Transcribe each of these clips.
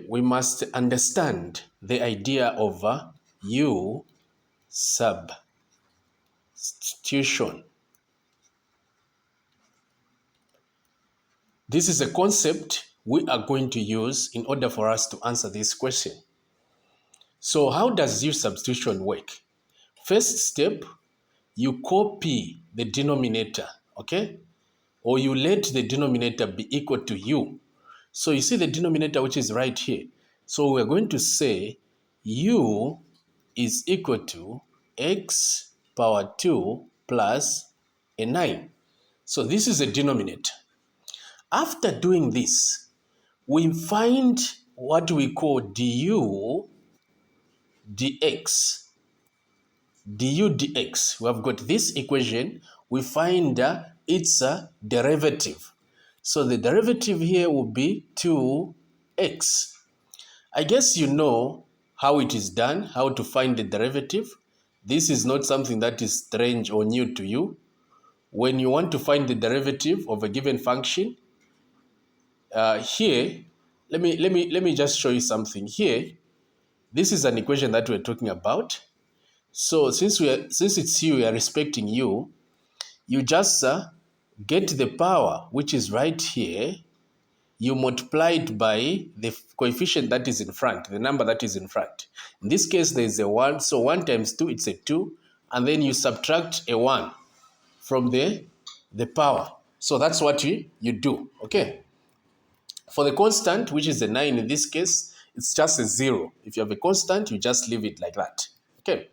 we must understand the idea of U substitution. This is a concept we are going to use in order for us to answer this question. So how does U substitution work? First step, you copy the denominator, okay? Or you let the denominator be equal to U. So you see the denominator which is right here. So we're going to say U is equal to x power 2 plus a 9. So this is a denominator. After doing this, we find what we call du dx. Du dx. We have got this equation. We find its derivative. So the derivative here will be 2x. I guess you know how it is done, how to find the derivative. This is not something that is strange or new to you. When you want to find the derivative of a given function, here, let me just show you something. Here, this is an equation that we're talking about. So since it's u, we are respecting u, you just get the power which is right here. You multiply it by the coefficient that is in front, the number that is in front. In this case, there is a 1, so 1 times 2, it's a 2, and then you subtract a 1 from the power. So that's what you do, okay? For the constant, which is a 9 in this case, it's just a 0. If you have a constant, you just leave it like that, okay?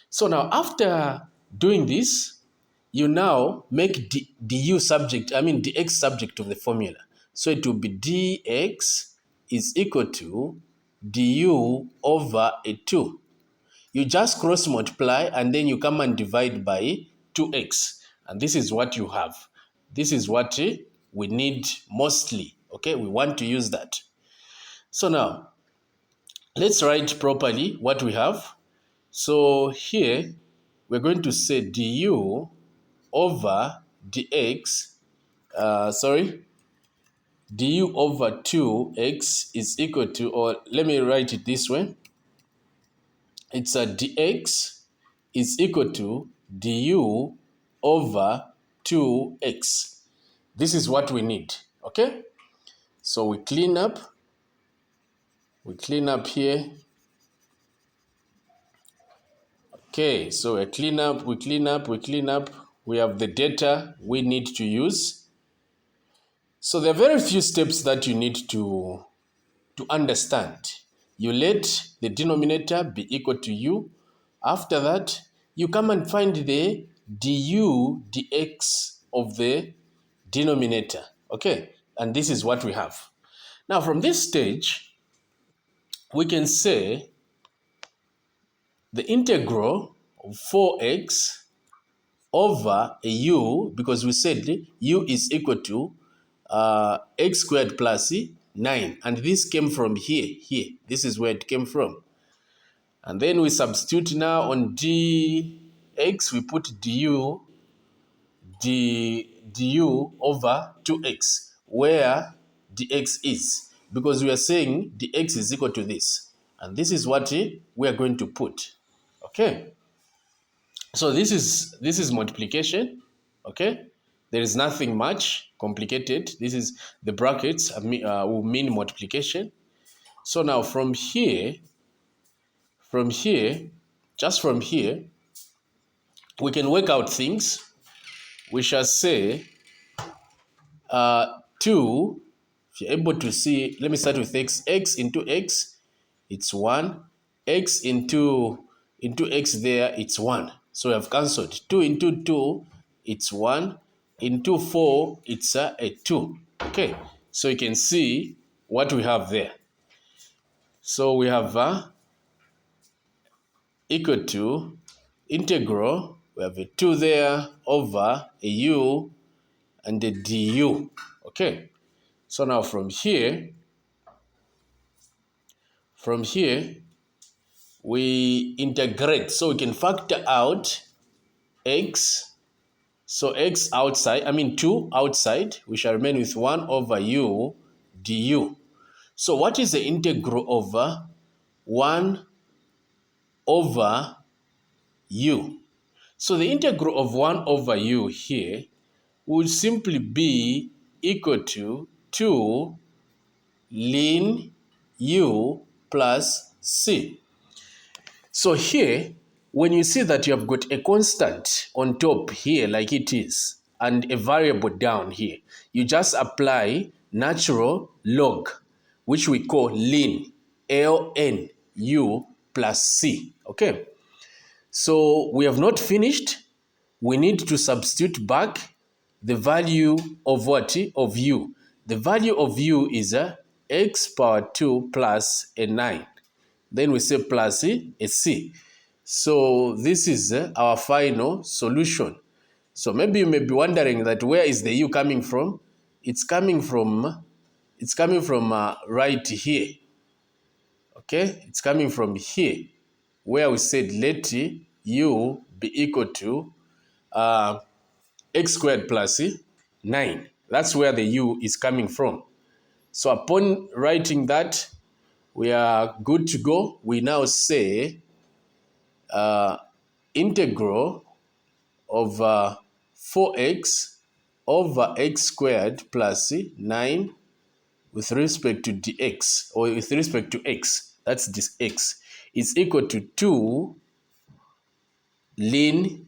So now after doing this, you now make dx subject of the formula. So it will be dx is equal to du over a 2. You just cross multiply and then you come and divide by 2x. And this is what you have. This is what we need mostly. Okay, we want to use that. So now, let's write properly what we have. So here, we're going to say du over dx, du over 2x is equal to, or let me write it this way. It's a dx is equal to du over 2x. This is what we need, okay? So we clean up here. Okay, so we clean up. We have the data we need to use. So there are very few steps that you need to understand. You let the denominator be equal to u. After that, you come and find the du dx of the denominator. Okay, and this is what we have. Now from this stage, we can say the integral of 4x over a u, because we said u is equal to x squared plus 9. And this came from here. This is where it came from. And then we substitute now on dx, we put du over 2x, where dx is. Because we are saying dx is equal to this. And this is what we are going to put. Okay? So this is multiplication. Okay? There is nothing much complicated. This is the brackets will mean multiplication. So now from here, just from here, we can work out things. We shall say 2, if you're able to see, let me start with x. X into x, it's 1. X into x there, it's 1. So we have cancelled. 2 into 2, it's 1. Into 4, it's a 2. Okay, so you can see what we have there. So we have equal to integral, we have a 2 there over a u and a du. Okay, so now from here we integrate, so we can factor out x. So x outside, 2 outside, we shall remain with 1 over u du. So what is the integral of 1 over u? So the integral of 1 over u here would simply be equal to 2 ln u plus c. So here, when you see that you have got a constant on top here like it is, and a variable down here, you just apply natural log, which we call ln, ln u plus c, okay? So we have not finished. We need to substitute back the value of what? Of u. The value of u is x power 2 plus a 9. Then we say plus a c. So this is our final solution. So maybe you may be wondering that where is the u coming from? It's coming from right here. Okay, it's coming from here, where we said let u be equal to x squared plus 9. That's where the u is coming from. So upon writing that, we are good to go. We now say integral of 4x over x squared plus 9 with respect to dx, or with respect to x, that's this x, is equal to 2 ln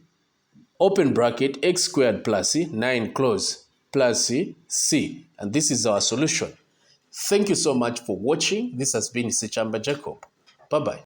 open bracket x squared plus 9 close plus c. And this is our solution. Thank you so much for watching. This has been Sichamba Jacob. Bye-bye.